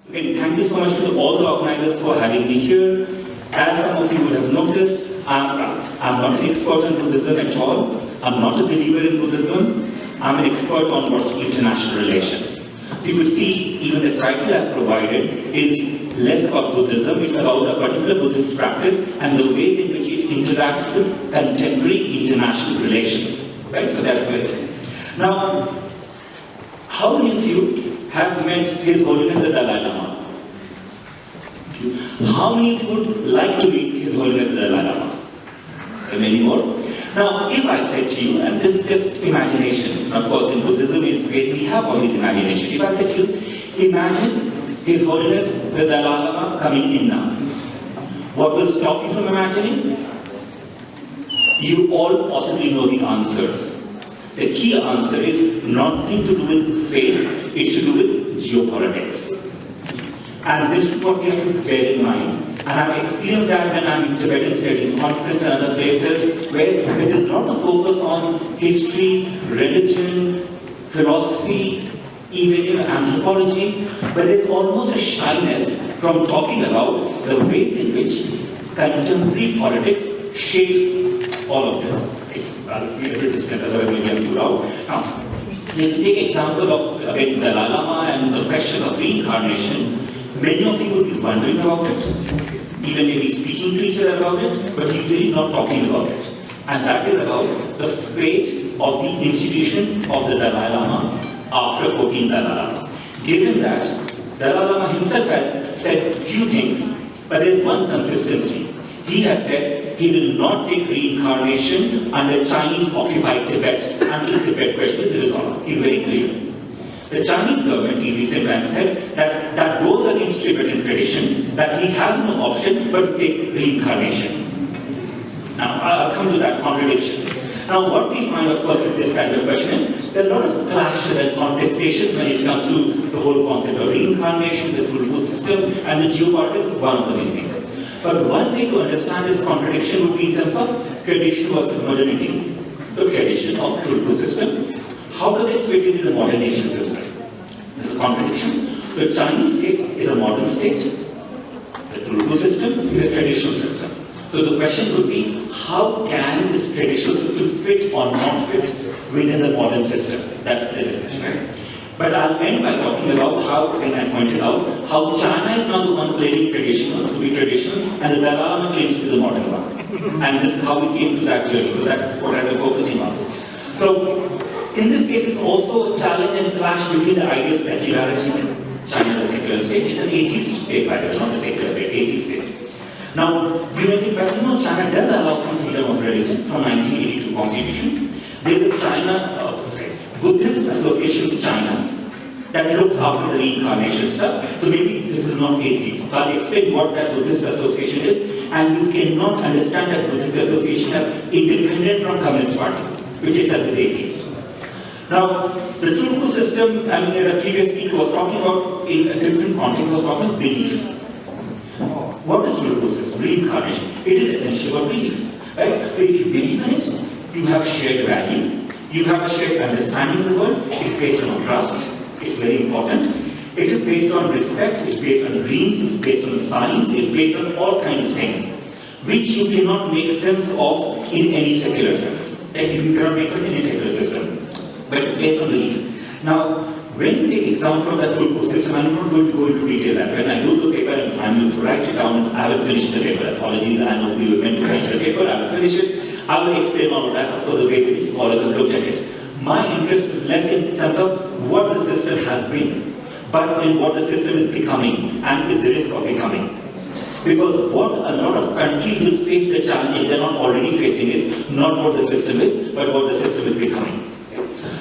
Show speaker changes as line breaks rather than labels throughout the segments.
Okay, thank you so much to all the organizers for having me here. As some of you would have noticed, I'm not an expert on Buddhism at all. I'm not a believer in Buddhism. I'm an expert on what's international relations. You could see even the title I've provided is less about Buddhism. It's about a particular Buddhist practice and the ways in which it interacts with contemporary international relations. Right? So that's it. Now, how many of you have met His Holiness the Dalai Lama? How many of you would like to meet His Holiness the Dalai Lama? There are many more. Now, if I said to you, and this is just imagination, of course in Buddhism, in faith, we have all this imagination. If I said to you, imagine His Holiness the Dalai Lama coming in now. What will stop you from imagining? You all possibly know the answers. The key answer is nothing to do with faith, it's to do with geopolitics. And this is what we have to bear in mind. And I've experienced that when I'm in Tibetan Studies Conference and other places where there is a lot of focus on history, religion, philosophy, even anthropology, but there's almost a shyness from talking about the ways in which contemporary politics shapes all of this. I'll be able to discuss otherwise maybe I'm too loud. Now, if you take example of again Dalai Lama and the question of reincarnation, many of you would be wondering about it, even maybe speaking to each other about it, but usually not talking about it. And that is about the fate of the institution of the Dalai Lama after 14th Dalai Lama. Given that Dalai Lama himself has said few things, but there is one consistency. He has said he will not take reincarnation under Chinese-occupied Tibet until Tibet question is resolved. He is very clear. The Chinese government in recent times said that that goes against Tibetan tradition, that he has no option but to take reincarnation. Now, I'll come to that contradiction. Now, what we find, of course, with this kind of question is there are a lot of clashes and contestations when it comes to the whole concept of reincarnation, the Phurpa system, and the geopolitics of one of the main things. But one way to understand this contradiction would be in terms of tradition versus modernity. The tradition of Phurpa system, how does it fit into the modern nation system? There's a contradiction. The Chinese state is a modern state. The Phurpa system is a traditional system. So the question would be, how can this traditional system fit or not fit within the modern system? That's the discussion, right? But I'll end by talking about how, and I pointed out, how China is now the one claiming traditional, to be traditional, and the Dalai Lama claims to be the modern one. And this is how we came to that journey. So that's what I've been focusing on. So, in this case, it's also a challenge and clash between the idea of secularity. China is a secular state. It's an atheist state, by the way, not a secular state, atheist state. Now, you may think that, China does allow some freedom of religion from 1982 Constitution. There is a China, Buddhist Association of China that looks after the reincarnation stuff. So maybe this is not atheist. I'll explain what that Buddhist Association is, and you cannot understand that Buddhist Association as independent from Communist Party, which is an atheist. Now, the Phurpa system, the previous speaker was talking about, in a different context, was talking about belief. What is Phurpa system? Reincarnation. It is essentially about belief. Right? So if you believe in it, you have shared value, you have a shared understanding of the world, it's based on trust, it's very important. It is based on respect, it's based on dreams, it's based on science, it's based on all kinds of things, which you cannot make sense of in any secular sense. You cannot make sense in any secular system. But it's based on belief. Now, when you take example of that Phurpa system, I'm not going to go into detail that. When I do the paper and finally write it down, I will finish the paper. Apologies, I know we were meant to finish the paper, I will finish it. I will explain all of that, of course, the way that these scholars have looked at it. My interest is less in terms of what the system has been, but in what the system is becoming and is the risk of becoming. Because what a lot of countries will face the challenge if they're not already facing is not what the system is, but what the system is becoming.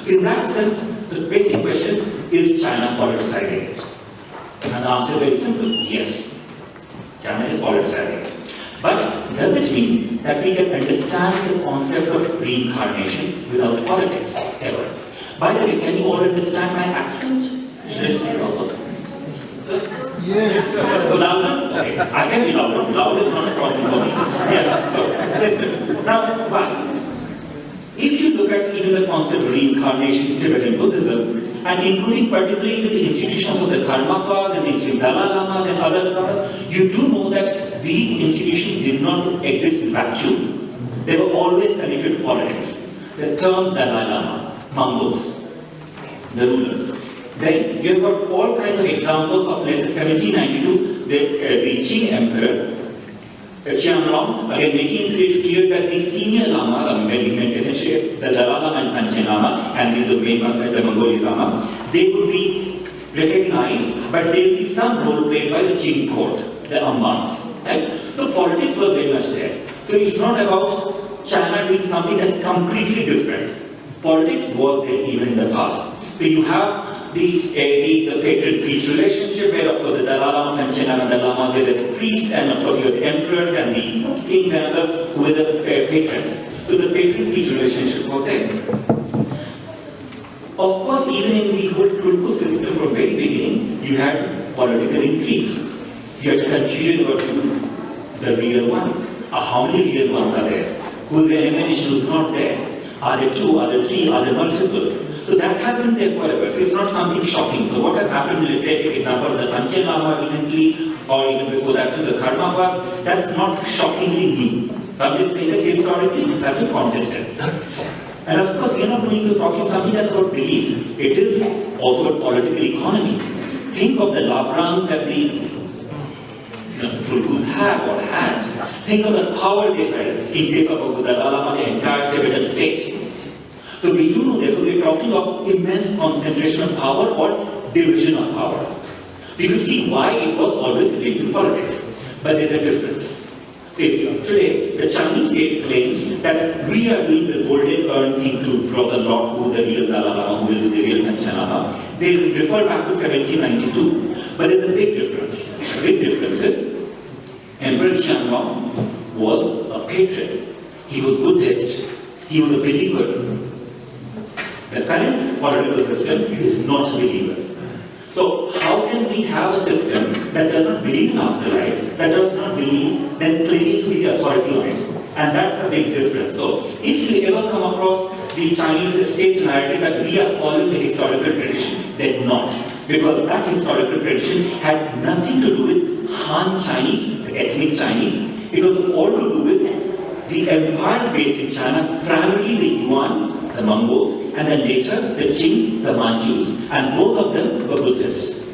In that sense, the basic question is China politicizing it? And the answer is very simple, yes. China is politicizing it. But does it mean that we can understand the concept of reincarnation without politics, ever? By the way, can you all understand my accent? Yes. So louder? Okay. I can be louder. Louder is not a problem for me. Yeah, so, now, why? If you look at even the concept of reincarnation in Tibetan Buddhism, and including particularly the institutions of the Karmakas and the Dalai Lamas and others, you do know that these institutions did not exist in vacuum. They were always connected to politics. The term Dalai Lama, Mongols, the rulers. Then you have got all kinds of examples of, let's say, 1792, the Qing Emperor, Qianlong, again making it clear that the senior Lama, essentially the Dalai Lama and Panchen Lama, and the Mongolian Lama, they would be recognized, but there will be some role played by the Qing court, the Ambans. Right? So politics was very much there. So it's not about China doing something that's completely different. Politics was there even in the past. So you have the patron-priest relationship, where of course the Dalai Lama and Panchen Lama, the Lamas were the priests, and of course you have the emperors and the kings and others who were the patrons. So the patron-priest relationship was there. Of course, even in the whole Phurpa system from very beginning, you had political intrigues. You had confusion about who's the real one. How many real ones are there? Who's the emanation, who's not there? Are there two, are there three, are there multiple? So that has been there forever. So it's not something shocking. So what has happened, let's say, for example, the Panchen Lama recently, or even before that, the Karmakas, that's not shockingly new. So I'm just saying that historically this has been contested. And of course, we are not talking something that's about belief. It is also about political economy. Think of the labrams that the Phurpas have or had. Think of the power they had in case of the Dalai Lama, the entire Tibetan state. So we do know, therefore, we are talking of immense concentration of power or division of power. We can see why it was always linked to politics. But there's a difference. Today, the Chinese state claims that we are doing the golden earned thing to draw the lot who the real Dalai Lama, who will be the real Panchen Lama. They refer back to 1792. But there's a big difference. The big difference is Emperor Qianlong was a patron. He was Buddhist. He was a believer. The current political system is not a believer. So how can we have a system that does not believe in afterlife, that does not believe, then claiming to be the authority on it? And that's a big difference. So if you ever come across the Chinese state narrative that we are following the historical tradition, then not. Because that historical tradition had nothing to do with Han Chinese, the ethnic Chinese. It was all to do with the empires based in China, primarily the Yuan, the Mongols, and then later the Qings, the Manchus, and both of them were Buddhists.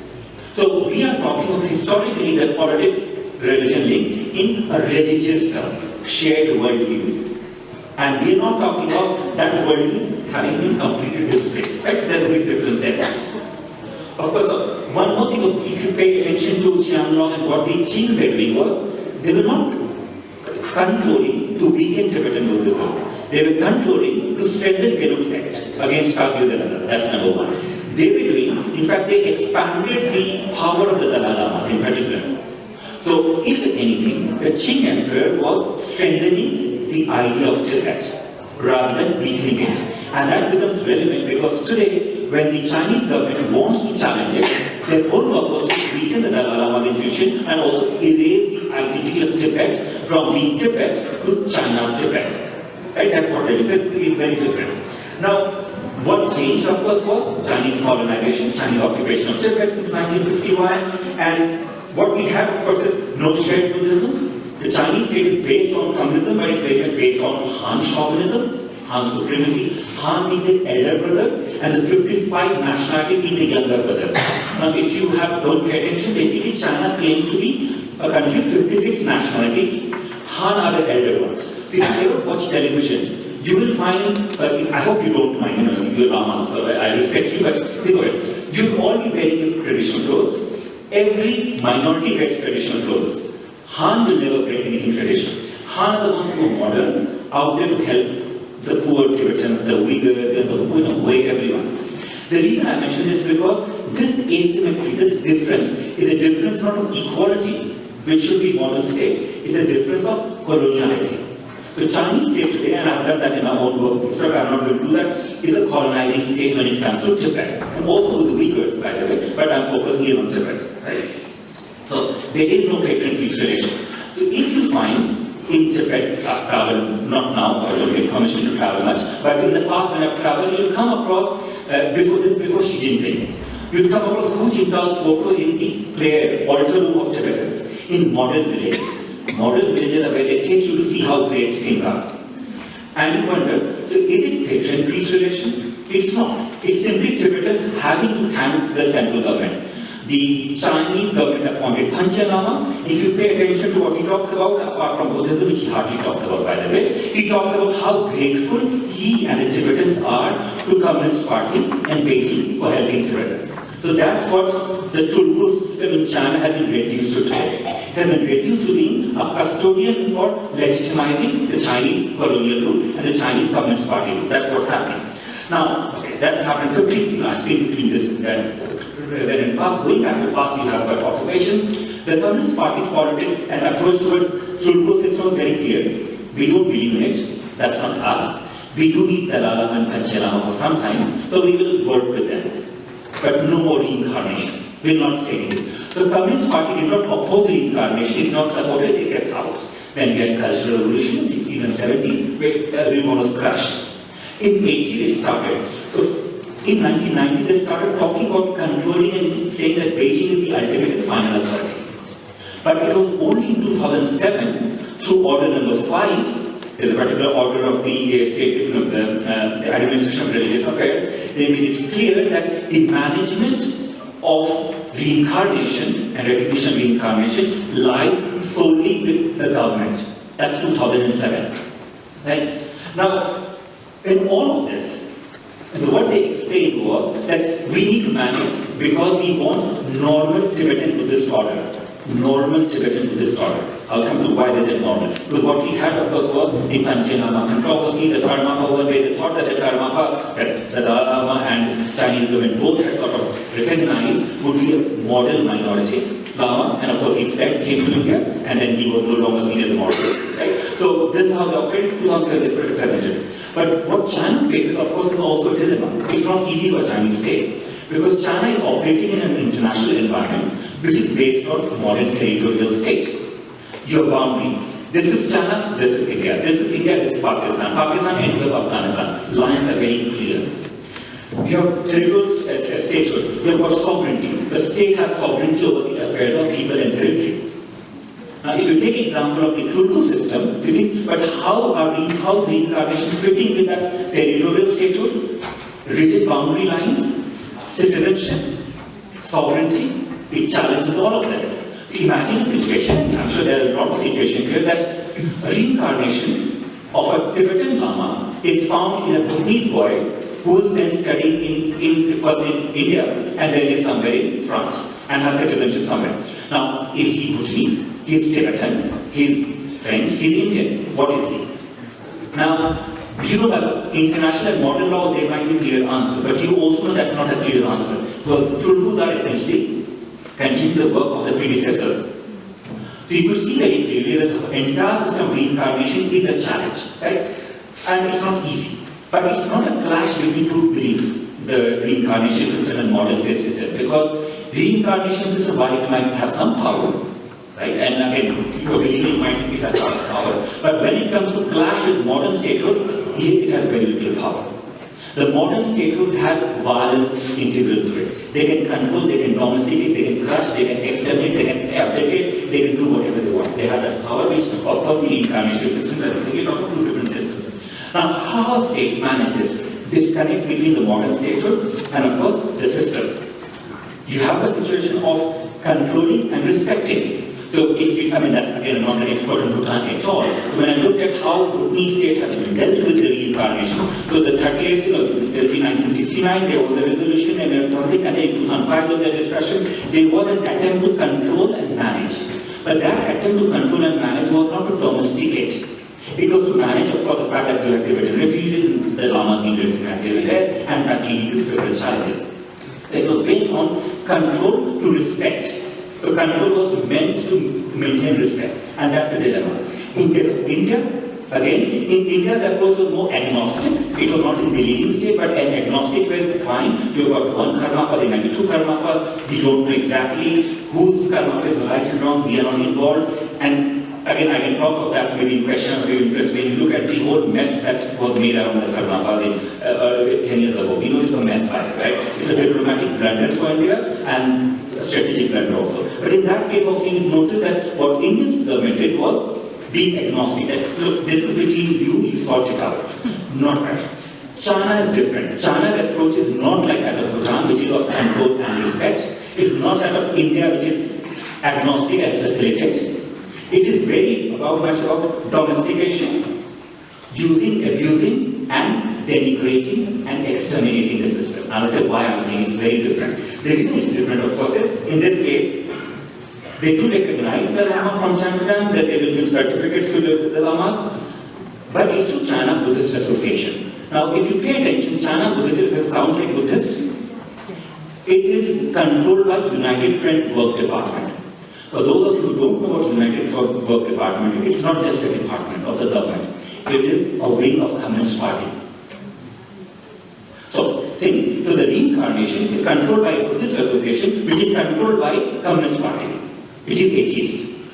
So we are talking of historically the politics religion link in a religious term, shared worldview. And we are not talking of that worldview having been completely displaced. Right? There's a big difference there. Of course, one more thing, if you pay attention to Qianlong and what the Qings were doing was, they were not controlling to weaken Tibetan Buddhism. They were controlling to strengthen Gelug sect against Kagyus and others. That's number one. They were doing, in fact, they expanded the power of the Dalai Lama in particular. So, if anything, the Qing Emperor was strengthening the idea of Tibet rather than weakening it. And that becomes relevant because today, when the Chinese government wants to challenge it, their whole work was to weaken the Dalai Lama institution and also erase the identity of Tibet from being Tibet to China's Tibet. Right? That's what they did. It's very different. Now, what changed, of course, was Chinese colonization, Chinese occupation of Tibet since 1951. And what we have, of course, is no shared Buddhism. The Chinese state is based on communism, but it's very much based on Han chauvinism, Han supremacy, Han being the elder brother, and the 55 nationality being the younger brother. Now, if you don't pay attention, basically China claims to be a country with 56 nationalities. Han are the elder ones. If you ever watch television, you will find, I hope you don't mind, you're Rama, so I respect you, but think of it. You'll all be wearing traditional clothes. Every minority wears traditional clothes. Han will never wear anything traditional. Han are the ones who are modern, out there to help the poor Tibetans, the Uyghurs, the everyone. The reason I mention this is because this asymmetry, this difference, is a difference not of equality, which should be modern state, it's a difference of coloniality. The Chinese state today, and I've done that in my own work, so I'm not going to do that, is a colonizing state when it comes to Tibet. And also with the Uyghurs, by the way, but I'm focusing here on Tibet. Right? So there is no patron-priest relation. So if you find in Tibet, I've traveled, not now, I don't get permission to travel much, but in the past when I've traveled, you'll come across, before Xi Jinping, you'll come across Hu Jintao's photo in the prayer altar room of Tibetans, in modern villages. Modern villages are where they take you to see how great things are. And you wonder, so is it patron-priest relation? It's not. It's simply Tibetans having to thank the central government. The Chinese government appointed Phuntsho Lama. If you pay attention to what he talks about, apart from Buddhism, which he hardly talks about, by the way, he talks about how grateful he and the Tibetans are to Communist Party and Beijing for helping Tibetans. So that's what the Phurpa system in China has been reduced to today. It has been reduced to being a custodian for legitimizing the Chinese colonial rule and the Chinese Communist Party rule. That's what's happening. Now, okay, that's happened 50 years. I think between this and that. When in past, going back to the past, we have got occupation. The Communist Party's politics and approach towards Phurpa system was very clear. We don't believe in it. That's not us. We do need Dalai Lama and Phuntsho Lama for some time, so we will work with them. But no more reincarnations. We will not say anything. So the Communist Party did not oppose reincarnation, did not support it, it kept out. When we had cultural revolution in the 60s and 70s, where everyone was crushed. In 80s it started. So in 1990, they started talking about controlling and saying that Beijing is the ultimate and final authority. But it was only in 2007, through order number 5, there's a particular order of the state, the Administration of Religious Affairs, they made it clear that the management of reincarnation and recognition of reincarnation lies solely with the government. That's 2007. Right? Now, in all of this, what they explained was that we need to manage because we want normal Tibetan Buddhist order. Normal Tibetan Buddhist order. I'll come to why they said normal. Because what we had, of course, was the Phuntsho Lama controversy, the Karmapa one day, they thought that the Karmapa, that the Dalai Lama and Chinese government both had sort of recognized would be a model minority Lama, and of course he fled, came to India, and then he was no longer seen as a model. Right? So this is how they operated, 2007 they presented. But what China faces, of course, is also a dilemma. It's not easy for Chinese state, because China is operating in an international environment which is based on modern territorial state. Your boundary. This is China, this is India. This is India, this is Pakistan. Pakistan and you have Afghanistan. Lines are very clear. You have territorial statehood. You have got sovereignty. The state has sovereignty over the affairs of people and territory. Now, if you take example of the Phurpa system, you think, but how is reincarnation fitting with that territorial statehood, rigid boundary lines, citizenship, sovereignty? It challenges all of them. So imagine a situation, I'm sure there are a lot of situations here, that reincarnation of a Tibetan Lama is found in a Burmese boy who is then studying first in India and then is somewhere in France and has citizenship somewhere. Now, is he Bhutanese? He's Tibetan, he's French, he's Indian. What is he? Now, you know that international and modern law, there might be clear answers, but you also know that's not a clear answer. Because the Phurpas are essentially continue the work of the predecessors. So you could see very clearly that the entire system of reincarnation is a challenge, right? And it's not easy. But it's not a clash between two beliefs, the reincarnation system and modern faith system, because reincarnation system, while it might have some power, right? And again, you believe it might think it has some power, but when it comes to clash with modern statehood, it has very little power. The modern statehood has violence integral to it. They can control, they can domesticate, they can crush, they can exterminate, they can abdicate, they can do whatever they want. They have that power, which of course the reincarnation system is thinking of two different systems. Now, how states manage this disconnect between the modern statehood and of course the system? You have the situation of controlling and respecting. So that's again, I'm not an expert in Bhutan at all. So when I looked at how Bhutanese state has dealt with the reincarnation, so the 38th, in 1969, there was a resolution and something, and in 2005 was a discussion. There was an attempt to control and manage. But that attempt to control and manage was not to domesticate. It was to manage, of course, the fact that you have Tibetan refugees, the Lamas being recognized everywhere, and that leading to several challenges. It was based on control to respect. So control was meant to maintain respect, and that's the dilemma. In case of India, again, in India the approach was more agnostic. It was not in believing state, but an agnostic way, fine. You've got one karmapa, there might be two karmapas, we don't know exactly whose karmapa is right and wrong, we are not involved, and again, I can talk of that maybe in question of your interest when you look at the whole mess that was made around the Karmapa 10 years ago. We know it's a mess, right? It's a diplomatic blunder for India and a strategic blunder also. But in that case also you notice that what India's government did was being agnostic. That, look, this is between you sort it out. Not right. China is different. China's approach is not like that of Bhutan, which is of control and respect. It's not that of India, which is agnostic and facilitated. It is very much about domestication, using, abusing, and denigrating and exterminating the system. I'll say why I'm saying it's very different. The reason it's different, of course, is in this case, they do recognize the Lama from time to time, that they will give certificates to the Lamas, but it's to China Buddhist Association. Now, if you pay attention, China Buddhist sounds like Buddhist. It is controlled by United Front Work Department. For those of you who don't know what United Front Work Department is, it's not just a department of the government. It is a wing of Communist Party. So the reincarnation is controlled by a Buddhist association, which is controlled by Communist Party, which is atheist.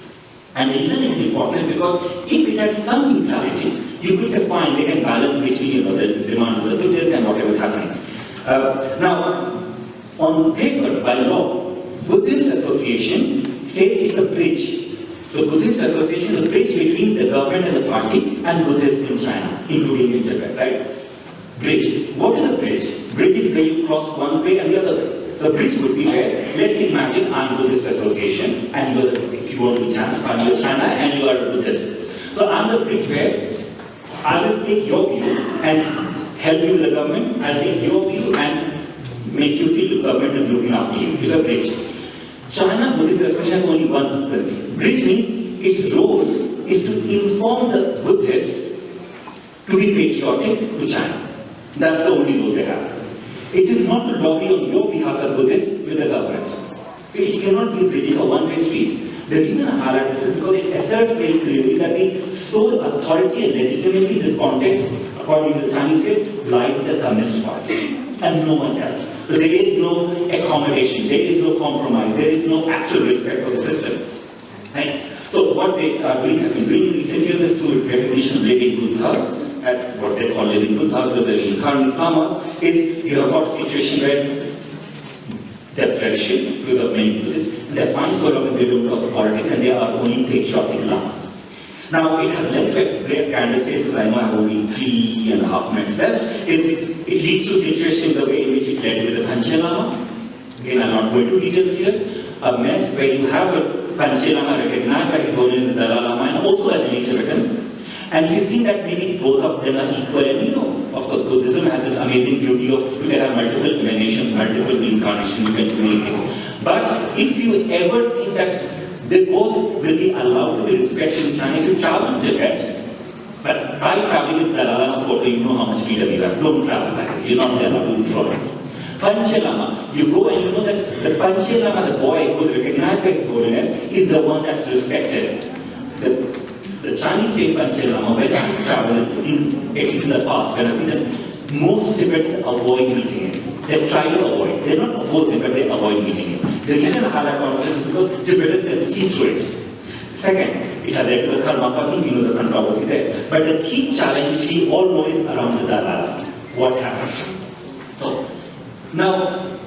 And the reason it's important is because if it had some neutrality, you could say, fine, they can balance between the demand of the Buddhists and whatever is happening. Now, on paper, by law, Buddhist association says it's a bridge. So Buddhist association is a bridge between the government and the party and Buddhists in China, including in Tibet, right? Bridge. What is a bridge? Bridge is where you cross one way and the other way. The bridge would be where, let's imagine I'm Buddhist association, and if you want to be China, if I'm with China and you are a Buddhist. So I'm the bridge where I will take your view and help you with the government, I'll take your view and make you feel the government is looking after you. It's a bridge. China Buddhist Association has only one thing. Bridge means its role is to inform the Buddhists to be patriotic to China. That's the only role they have. It is not to lobby on your behalf as Buddhists with the government. So it cannot be a bridge, it's a one-way street. The reason I highlight this is because it asserts very clearly that the sole authority and legitimacy in this context, according to the Chinese state, lies with the Communist Party and no one else. So there is no accommodation, there is no compromise, there is no actual respect for the system. Right? So what they have been doing in recent years is to recognition of living Buddhas, at what they call living Buddhas, or the reincarnate Lamas, is you have got a situation where they're flourishing with the many Buddhists, and they find sort of they don't talk politics and they are only patriotic Lamas. Now it has led to a great candidacy, because I know I have only 3.5 minutes left, it leads to a situation the way in which it led with the Phuntsho Lama. Again, I'm not going into details here. A mess where you have a Phuntsho Lama recognized by his Holiness the Dalai Lama and also as many Tibetans. And if you think that maybe both of them are equal, and you know, of course, Buddhism has this amazing beauty of you can have multiple emanations, multiple reincarnations, you can do many things. But if you ever think that they both will be allowed to be respected in China, if you travel to Tibet, but try traveling with Dalai Lama's photo, you know how much freedom you have. Don't travel like it. You're not allowed to withdraw it. Phuntsho Lama, you go and you know that the Phuntsho Lama, the boy who is recognized by his holiness, is the one that's respected. The Chinese state Phuntsho Lama, when he's traveled, at least in the past, when I think that most Tibetans avoid meeting him. They try to avoid. They're not opposed him, but they avoid meeting him. The reason I highlight all this is because Tibetans can see through it. Second, it has led to the Karmapa thing, you know the controversy there. But the key challenge which we all know is around the Dalai Lama. What happens? So, now,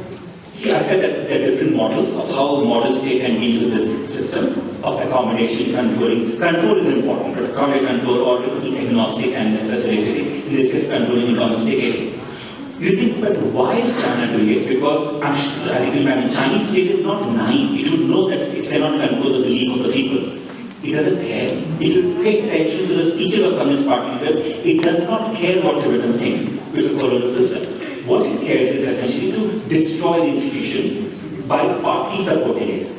see, I said that there are different models of how a model state can deal with this system of accommodation, controlling. Control is important, but accommodate control or being agnostic and facilitating. In this case, controlling and domesticating. You think, but why is China doing it? Because, as you can imagine, Chinese state is not naive. It would know that it cannot control the belief of the people. It doesn't care. It will pay attention to the speeches of Communist Party leaders. It does not care what Tibetans think with the colonial system. What it cares is essentially to destroy the institution by partly supporting it.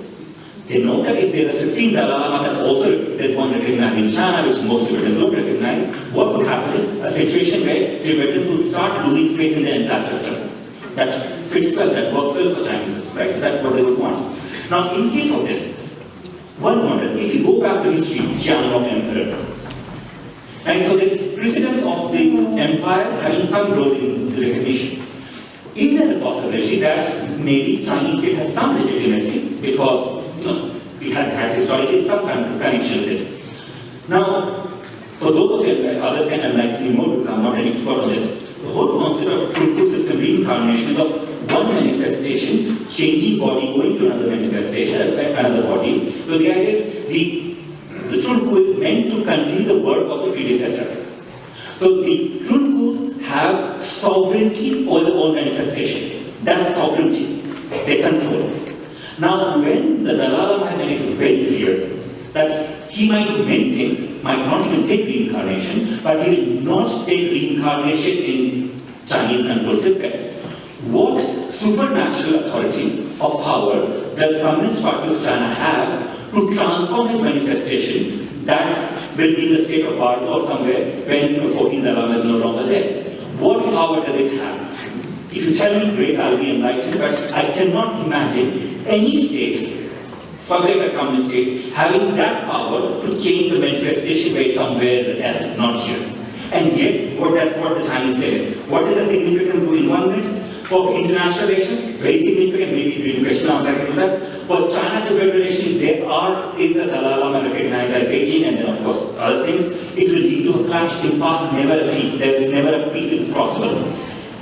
They know that if there's a 15th Dalai Lama that's also there's one recognized in China, which most Tibetans don't recognize, what will happen is a situation where Tibetans will start losing faith in the entire system. That fits well, that works well for Chinese, right? So that's what they would want. Now, in case of this, one model, if you go back to history, Qianlong Emperor, and so there's precedence of the empire having some role in the recognition. Is there a possibility that maybe Chinese state has some legitimacy because it had historically some connection with it? Now, for those of you, others can enlighten me more because I'm not an expert on this, the whole concept of Phurpa system reincarnation is of one manifestation, changing body, going to another manifestation, another body. So the idea is the Phurpa is meant to continue the work of the predecessor. So the Phurpas have sovereignty over the whole manifestation. That's sovereignty. They control. Now, when the Dalai Lama has made it very clear that he might do many things, might not even take reincarnation, but he will not take reincarnation in Chinese controlled Tibet. What supernatural authority or power does Communist Party of China have to transform his manifestation that will be in the state of Bardo or somewhere when the 14th Dalai Lama is no longer there? What power does it have? If you tell me, great, I'll be enlightened, but I cannot imagine any state, forget a communist state, having that power to change the manifestation by somewhere else, not here. And yet, that's what the Chinese say. What is the significance in 1 minute? For international relations, very significant, maybe during question answer I can do that. For China-Tibet relations, there is a Dalai Lama recognized by Beijing and then of course other things. It will lead to a clash, impasse, never a peace. There is never a peace is possible.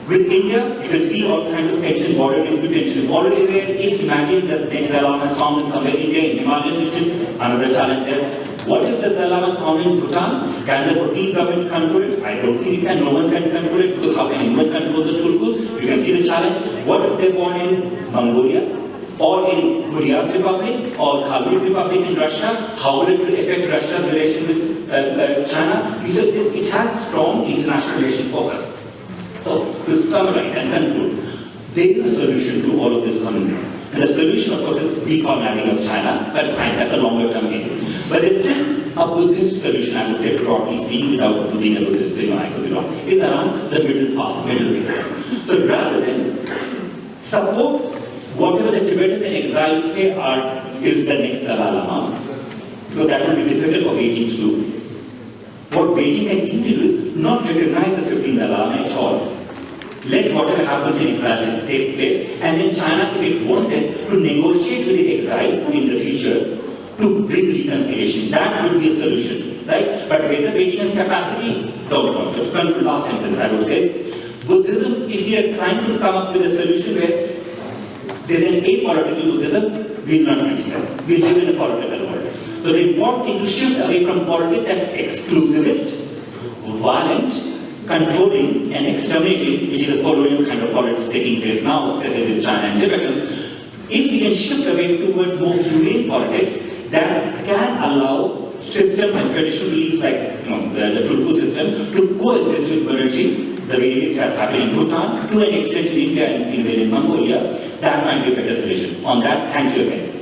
With India, you will see all kinds of tension, border dispute tension is already there. If imagine that the Dalai Lama is found in somewhere in India, in Himalayan region, another challenge there. What if the Dalai Lama is found in Bhutan? Can the Bhutanese government control it? I don't think it can. No one can control it because how can anyone control the Phurpas? You can see the challenge. What if they're born in Mongolia or in Buryat Republic or Khalid Republic in Russia? How will it affect Russia's relation with China? Because it has strong international relations focus. So, to summarize and conclude, there is a solution to all of this conundrum. And the solution, of course, is decolonizing of China, but fine, that's a longer term game. But there's still a Buddhist solution, I would say, broadly speaking, without putting a Buddhist thing, I could be wrong, is around the middle path, middle way. So rather than support whatever the Tibetans in exile say is the next Dalai Lama, because that will be difficult for Beijing to do. What Beijing can easily do is not recognize the 15th Dalai Lama at all. Let whatever happens in exile take place, and then China, if it wanted, to negotiate with the exiles in the future to bring reconciliation. That would be a solution, right? But whether Beijing has capacity, don't know. Let's come to the last sentence, I would say. Buddhism, if we are trying to come up with a solution where there is an apolitical Buddhism, we will not reach that. We live in a political world. So the important thing to shift away from politics that's exclusivist, violent, controlling and exterminating, which is a colonial kind of politics taking place now, especially with China and Tibetans. If we can shift away towards more humane politics that can allow systems and traditional beliefs like the Phurpa system to coexist with modernity, the way it has happened in Bhutan, to an extent in India and in Mongolia, that might be a better solution. On that, thank you again.